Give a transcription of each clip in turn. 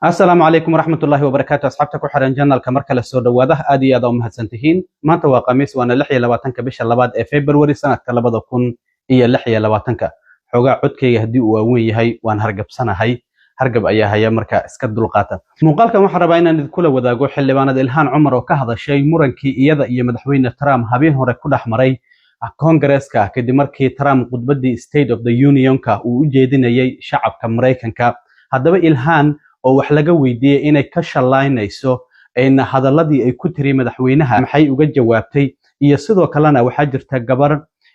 السلام عليكم ورحمة الله وبركاته. أصحابتك وحرن جنال كمركل السود وده أدي هذا مهتسنتهين ما أنت وقميص وأنا لحية لواتنك بيش اللباد فبراير سنة كلبض أكون إيه اللحية لواتنك حوجا عدك يهدي ووين هاي وأنا هرجب سنة هاي هرجب أيها هي مركا اسكد القاطة مقالك محربين أن كل وذا جو حلباند إلهان عمر وكهذا الشيء مرنكي يدا إيه مدحوين ترام هابين هو كل أحمري كونغرس كدي مركي ترام قد بدي State of the Union كا وجدنا يي شعب كأمريكان كا هذا إلهان oo wax laga weydiiyay inay ka shalaynayso in hadaladii ay ku tiri madaxweynaha maxay uga jawaabtay iyo sidoo kalena waxa jirta gabar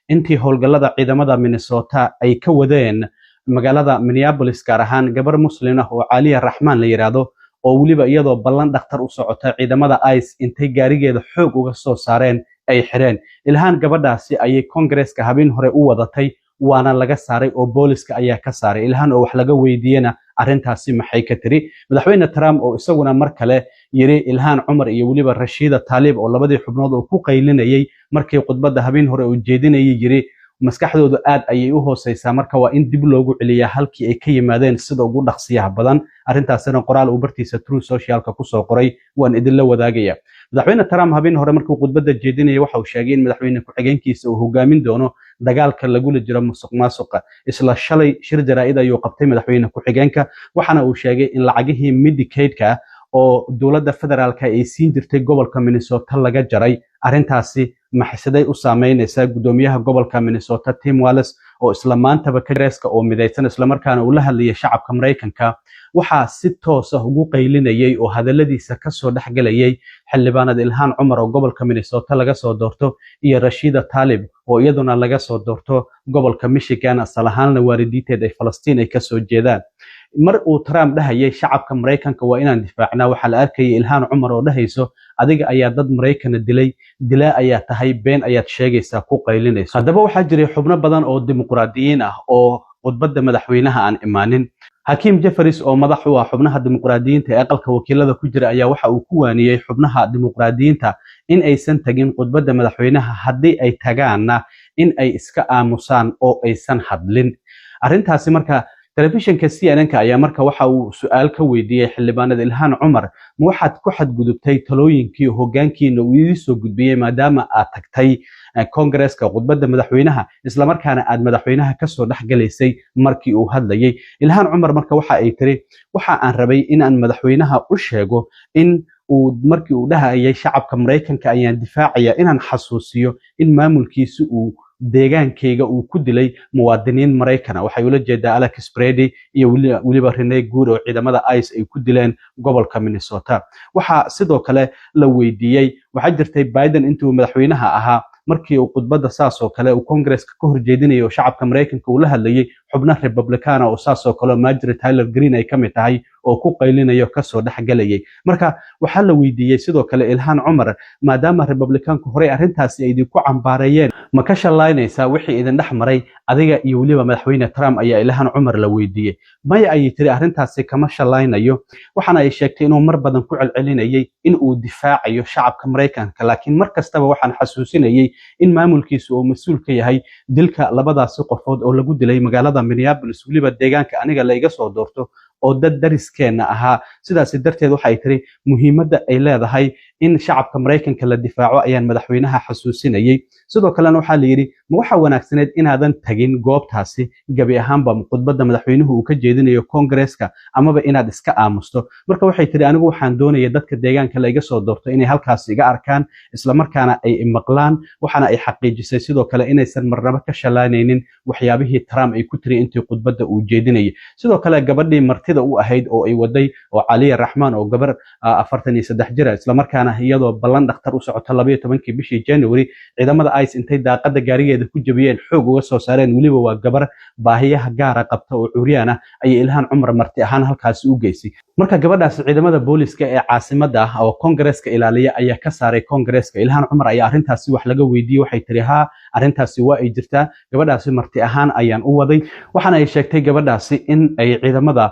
intii howlgallada ciidamada Minnesota ay ka wadeen magaalada Minneapolis gaar ahaan gabar muslim ah oo Caliya Raxmaan la yiraahdo oo waliba iyadoo ballan dhakhtar u socota ciidamada ICE intay gaarigeeda xoog uga soo saareen ay xireen ilhaan gabadhaasi ayay Congress-ka habeen hore u wadatay waana laga saaray oo booliska ayaa ka saaray ilhaan oo wax laga weydiiyana arrintaasi maxay ka tiri madaxweyne Trump oo isaguna mar kale yiri ilhaan Umar iyo waliba Rashida Tlaib oo labadii xubnood oo ku qaylinayay markii khudbadda habeen hore uu jeedinayay yiri maskaxdoodu aad ayay u hooseysaa marka waa in dib loogu celiyaa halkii ay ka yimaadeen sida ugu dhaqsiyaha badan arrintaasina qoraal uu bartiisa True Social-ka ku soo qoray waan idin la wadaagaya madaxweyne Trump habeen hore markuu khudbadda jeedinayay waxa uu sheegay in madaxweyne ku-xigeenkiisa uu hogaamin doono dagaalka lagula jiro musuqmaasuqa isla shalay shir jaraa'id ayuu qabtay madaxweyne ku-xigeenka waxana uu sheegay in lacagihii Medicaid-ka oo dawladda federaalka ay siin jirtay gobolka Minnesota laga jaray arrintaasi maxasiday u saameynaysaa gudoomiyaha gobolka Minnesota Tim Walz oo isla maantaba Congress-ka oo midaysan isla markaana uu la hadlayay shacabka Mareykanka waxa si toos ah ugu qaylinayay oo hadaladiisa ka soo dhaxgalayay xildhibaanada ilhaan Umar oo gobolka Minnesota laga soo doorto iyo Rashida Tlaib oo iyaduna laga soo doorto gobolka Michigan asal ahaan waalidiinteed ay Falastiin ay ka soo jeedaan mar uu Trump dhahayay shacabka Mareykanka waa inaan difaacnaa waxa la arkayay ilhaan Umar oo dhahayso adiga ayaa dad Mareykan dilay ayaa tahay been ayaad sheegaysaa ku qaylinayso hadaba waxa jiray xubno badan oo dimuqraadiyiin ah oo khudbadda madaxweynaha aan imaanin Hakim Jeffries oo madax u ah xubnaha dimuqraadiyiinta ee aqalka wakiilada ku jira ayaa waxa uu ku waaniyay xubnaha dimuqraadiyiinta in aysan tagin khudbadda madaxweynaha haddii ay tagaana in ay iska aamusaan oo aysan hadlin arrintaasi marka telefishinka CNN-ka ayaa marka waxa uu su'aal ka weydiiyay xildhibaanada ilhaan Umar ma waxaad ku xadgudubtay talooyinkii hoggaankiina uu idin soo gudbiyay maadaama aad tagtay Congress-ka khudbadda madaxweynaha isla markaana aad madaxweynaha ka soo dhaxgalaysay markii uu hadlayay ilhaan Umar marka waxa ay tiri waxa aan rabay in aan madaxweynaha u sheego in uu markii uu dhahayay shacabka Mareykanka ayaan difaacaya inaan xasuusiyo in maamulkiisu uu deegaankayga uu ku dilay muwaadiniin Mareykan waxay ula jeedaa Alex Brady iyo waliba Renee Good oo ciidamada ICE ay ku dileen gobolka Minnesota waxa sidoo kale la weydiiyay waxa jirtay Biden intuu madaxweynaha ahaa markii uu khudbadda saas oo kale uu Congress-ka ka horjeedinayay oo shacabka Mareykanka uu la hadlayay xubnaha Republican oo saas oo kale Marjorie Taylor Greene ay ka mid tahay oo ku qaylinayo ka soo dhaxgalayay marka waxa la weydiiyay sidoo kale ilhaan Umar maadaama Republicanku hore arrintaasi ay ku cambaarayeen ma ka shalaynaysaa wixii idin dhaxmaray adiga iyo waliba madaxweyne Trump ayaa ilhaan Umar la weydiiyay maya ay tiri arrintaasi kama shalaynayo waxana ay sheegtay inuu mar badan ku celcelinayay in uu difaacayo shacabka Mareykanka laakiin mar kastaba waxaan xasuusinayay in maamulkiisu uu mas'uul ka yahay dilka labadaas qofood oo lagu dilay magaalada Minneapolis waliba deegaanka aniga la iga soo doorto oo dad dariskeena ahaa sidaas darteed waxa ay tiri muhiimadda ay leedahay in shacabka Mareykanka la difaaco ayaan madaxweynaha xasuusinayay sidoo kalena waxa la yiri ma waxa wanaagsaneed inaadan tagin goobtaasi gabi ahaanba khudbadda madaxweynuhu uu ka jeedinayo Congress-ka amaba inaad iska aamusto marka waxay tiri anigu waxaan doonayaa dadka deegaanka la iga soo doorto inay halkaas iga arkaan isla markaana ay maqlaan waxana ay xaqiijisay sidoo kale inaysan marnaba ka shalayneynin waxyaabihii Trump ay ku tiri intii khudbadda uu jeedinayay sidoo kale gabadhii martida u ahayd oo ay waday oo Caliya Raxmaan oo gabar 43 jir isla markaana iyadoo ballan dhakhtar u socota 12 bishii January ciidamada ICE intay daaqada gaarigeeda ku jabiyeen xoog uga soo saareen waliba waa gabar baahiyaha gaar ah qabta oo curyaana ay ilhaan Umar marti ahaan halkaas u geysay marka gabadhaas ciidamada booliska ee caasimada ah oo Congress-ka ilaaliya ayaa ka saaray Congress-ka ilhaan Umar ayaa arrintaasi wax laga weydiiyay waxay tiri ha arrintaasi waa ay jirtaa gabadhaasi marti ahaan ayaan u waday waxana ay sheegtay gabadhaasi in ay ciidamada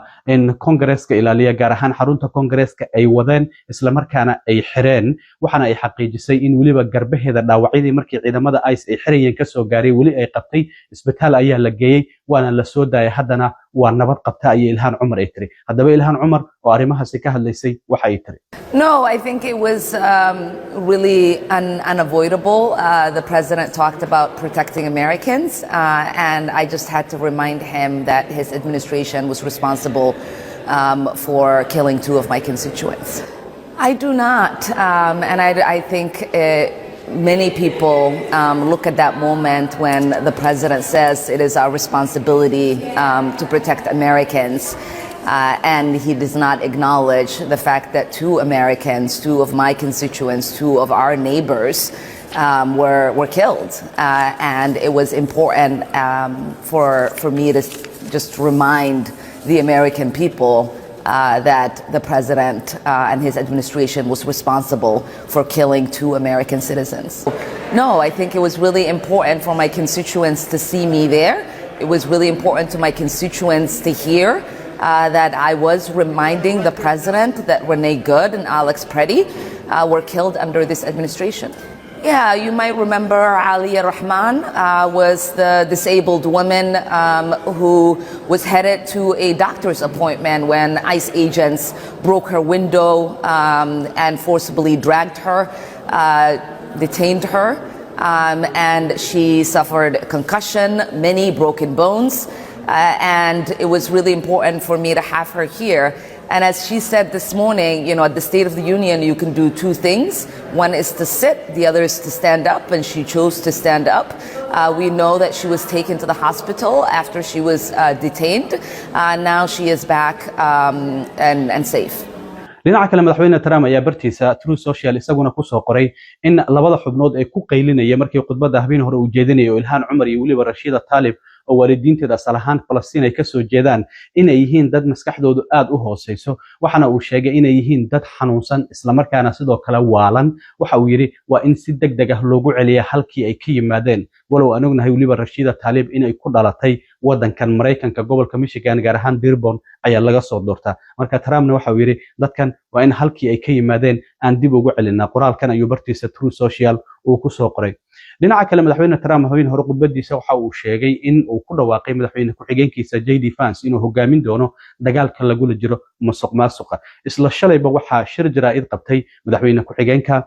Congress-ka ilaaliya gaar ahaan xarunta Congress-ka ay wadeen isla markaana ay xireen waxana ay xaqiijisay in waliba garbaheeda dhaawacyadii markii ciidamada ICE ay xirayeen ka soo gaaray wali ay qabtay isbitaal ayaa la geeyay waana la soo daayay haddana waa nabad qabta ayay ilhaan cumar ay tiri haddaba ilhaan cumar oo arrimahaasi ka hadlaysay waxa ay tiri No, I think it was really unavoidable. The president talked about protecting Americans, and I just had to remind him that his administration was responsible for killing 2 of my constituents. I do not, and I think many people look at that moment when the president says it is our responsibility to protect Americans. And he does not acknowledge the fact that 2 Americans, 2 of my constituents, 2 of our neighbors were killed. And it was important for me to just remind the American people that the president and his administration was responsible for killing 2 American citizens. No, I think it was really important for my constituents to see me there. It was really important to my constituents to hear that I was reminding the president that Renee Good and Alex Preddy were killed under this administration. Yeah, you might remember Alia Rahman was the disabled woman who was headed to a doctor's appointment when ICE agents broke her window and forcibly dragged her, detained her, and she suffered concussion, many broken bones. And it was really important for me to have her here. And as she said this morning, you know, at the State of the Union, you can do 2 things. One is to sit, the other is to stand up, and she chose to stand up. We know that she was taken to the hospital after she was detained. Now she is back and safe. dhinaca kale madaxweyne Trump ayaa bartiisa True Social isaguna ku soo qoray in labada xubnood ay ku qaylinayeen markii khudbadda Habiin hore uu jeedinayay oo Ilhaan Cumar iyo waliba Rashida Tlaib oo waalidiinteeda asal ahaan Falastiin ay ka soo jeedaan inay yihiin dad maskaxdoodu aad u hooseyso waxana uu sheegay inay yihiin dad xanuunsan isla markaana sidoo kale waalan waxa uu yiri waa in si degdeg ah loogu celiyo halkii ay ka yimaadeen walow aan ognahay waliba Rashida Tlaib inay ku dhalatay wadankan Mareykanka gobolka Michigan gaar ahaan Dearborn ayaa laga soo doortaa marka Trumpna waxa uu yiri dadkan waa in halkii ay ka yimaadeen aan dib ugu celinaa qoraalkan ayuu bartiisa True Social uu ku soo qoray dhinaca kale madaxweyne Trump Habiin hore khudbadiisa waxa uu sheegay in uu ku dhawaaqay madaxweyne ku-xigeenkiisa JD Vance inuu hogaamin doono dagaalka lagula jiro musuqmaasuqa isla shalayba waxa shir jaraa'id qabtay madaxweyne ku-xigeenka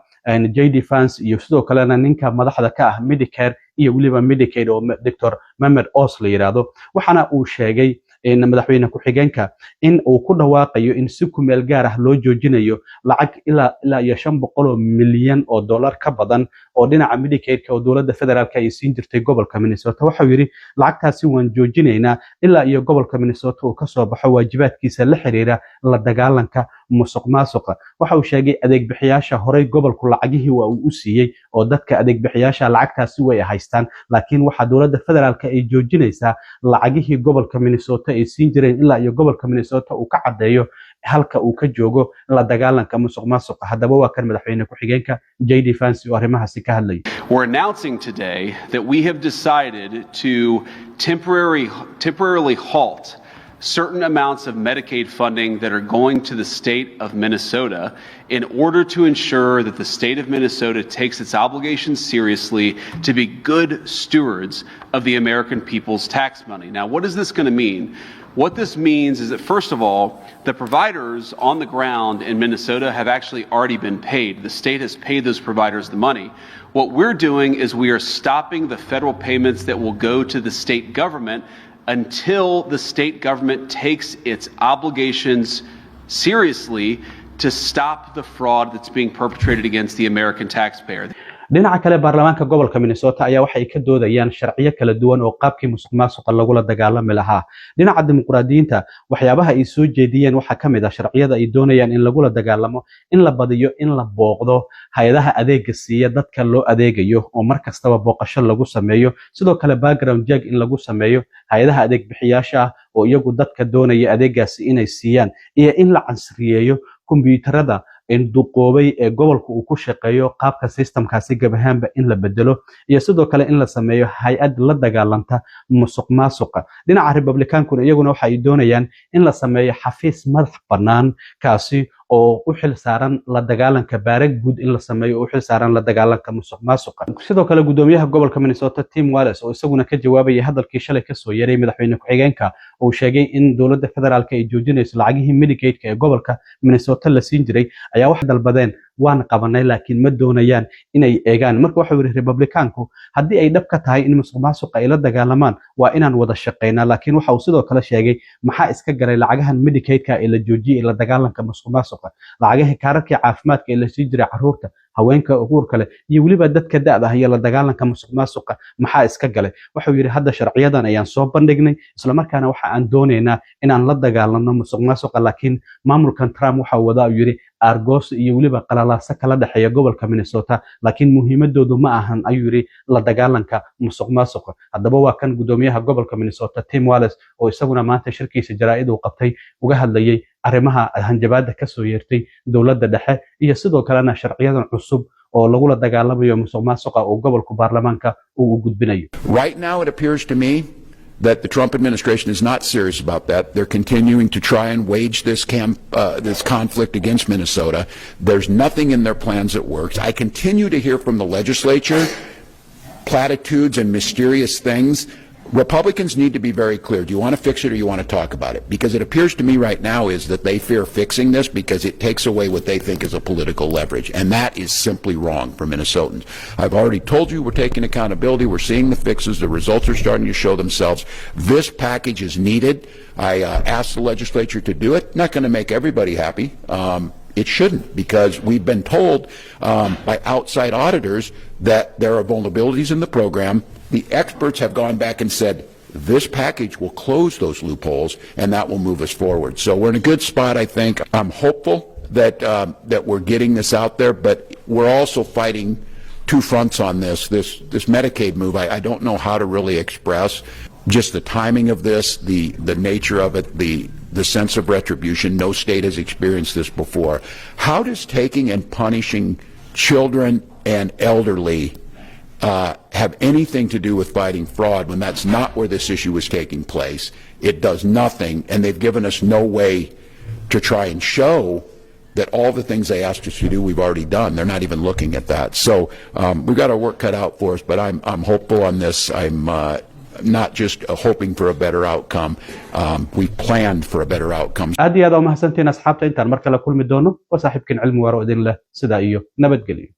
JD Vance iyo sidoo kalena ninka madaxda ka ah Medicare iyo waliba Medicaid oo Dr. Mehmet Oz la yiraahdo waxana uu sheegay in madaxweyne ku-xigeenka in uu ku dhawaaqayo in si ku meel gaar ah loo joojinayo lacag ilaa $500 milyan oo dollar ka badan oo dhinaca Medicaid-ka oo dawladda federaalka ay siin jirtay gobolka Minnesota waxa uu yiri lacagtaasi waan joojinaynaa ilaa iyo gobolka Minnesota uu ka soo baxo waajibaadkiisa la xiriira la dagaalanka musuqmaasuqa waxa uu sheegay adeeg bixiyaasha horey gobolku lacagihii waa uu u siiyay oo dadka adeeg bixiyaasha lacagtaasi way haystaan laakiin waxa dawladda federaalka ay joojinaysaa lacagihii gobolka Minnesota ay siin jireen ilaa iyo gobolka Minnesota uu ka cadeeyo halka uu ka joogo la dagaalanka musuqmaasuqa haddaba waa kan madaxweyne ku-xigeenka JD Vance oo arrimahaasi ka hadlay We're announcing today that we have decided to temporarily halt certain amounts of Medicaid funding that are going to the state of Minnesota in order to ensure that the state of Minnesota takes its obligations seriously to be good stewards of the American people's tax money. Now, what is this going to mean? What this means is that, first of all, the providers on the ground in Minnesota have actually already been paid. The state has paid those providers the money. What we're doing is we are stopping the federal payments that will go to the state government until the state government takes its obligations seriously to stop the fraud that's being perpetrated against the American taxpayer. dhinaca kale baarlamaanka gobolka Minnesota ayaa waxay ka doodayaan sharciyo kala duwan oo qaabkii musuqmaasuqa lagula dagaalami lahaa dhinaca dimuqraadiyiinta waxyaabaha ay soo jeediyeen waxa kamid ah sharciyada ay doonayaan in lagula dagaalamo in la badiyo in la booqdo hay'adaha adeegga siiya dadka loo adeegayo oo markastaba booqasho lagu sameeyo sidoo kale background check in lagu sameeyo hay'adaha adeeg bixiyaasha oo iyagu dadka doonaya adeeggaasi inay siiyaan iyo in la casriyeeyo kombiyuutarada duqoobay ee gobolka uu ku shaqeeyo qaabka systemkaasi gabahaanba in la bedelo iyo sidoo kale in la sameeyo hay'ad la dagaalanta musuqmaasuqa dhinaca Republicaankuna iyaguna waxa ay doonayaan in la sameeyo xafiis madax bannaan kaasi oo u xil saaran la dagaalanka baarag guud in la sameeyo oo u xil saaran la dagaalanka musuqmaasuqa sidoo kale gudoomiyaha gobolka Minnesota Tim Walz oo isaguna ka jawaabay hadalkii shalay ka soo yaray madaxweyne ku-xigeenka oo sheegay in dowladda federaalka ay joojinayso lacagihii Medicaid-ka ee gobolka Minnesota la siin jiray ayaa wax dalbadeen waan qabanay laakiin ma doonayaan inay eegaan marka waxa yiri Republicaanku haddii ay dhab ka tahay in musuqmaasuqa ay la dagaalamaan waa inaan wada shaqeynaa laakiin waxa uu sidoo kale sheegay maxaa iska galay lacagahan Medicaid-ka ee la joojiyay la dagaalanka musuqmaasuqa lacagaha kaararka caafimaadka ee la sii jiray carruurta haweenka uguurka leh iyo waliba dadka da'da ah iyo la dagaalanka musuqmaasuqa maxaa iska galay waxa uu yiri hadda sharciyadan ayaan soo bandhignay isla markaana waxa aan doonaynaa inaan la dagaalano musuqmaasuqa laakiin maamulkan Trump waxa uu wadaa yiri argos iyo waliba qalalaasa kala dhaxeeya gobolka Minnesota laakiin muhiimadoodu ma ahan ayuu yiri la dagaalanka musuqmaasuqa haddaba waa kan gudoomiyaha gobolka Minnesota Tim Walz oo isaguna maanta shirkiisa jaraa'id uu qabtay uga hadlayay arrimaha hanjabaadda ka soo yeertay dowladda dhexe iyo sidoo kalena sharciyadan cusub oo lagu la dagaalamayo musuqmaasuqa oo gobolka baarlamaanka uu u gudbinayo. Right now it appears to me that the Trump administration is not serious about that. They're continuing to try and wage this conflict against Minnesota. There's nothing in their plans that works. I continue to hear from the legislature platitudes and mysterious things. Republicans need to be very clear. Do you want to fix it or you want to talk about it? Because it appears to me right now is that they fear fixing this because it takes away what they think is a political leverage. And that is simply wrong for Minnesotans. I've already told you we're taking accountability. We're seeing the fixes. The results are starting to show themselves. This package is needed. I asked the legislature to do it. Not going to make everybody happy. It shouldn't, because we've been told by outside auditors that there are vulnerabilities in the program. The experts have gone back and said this package will close those loopholes and that will move us forward. So we're in a good spot, I think. I'm hopeful that we're getting this out there, but we're also fighting two fronts on this. This Medicaid move, I don't know how to really express just the timing of this, the nature of it, the sense of retribution. No state has experienced this before. How does taking and punishing children and elderly have anything to do with fighting fraud when that's not where this issue is taking place? It does nothing, and they've given us no way to try and show that all the things they asked us to do we've already done. They're not even looking at that. So we've got our work cut out for us, but I'm hopeful on this. I'm not just hoping for a better outcome. We planned for a better outcome. aad iyo aad u mahadsantiin asxaabta intaan mar kale kulmi doono waa saaxiibkiin cilmi waaro idin leh sida iyo nabadgelyo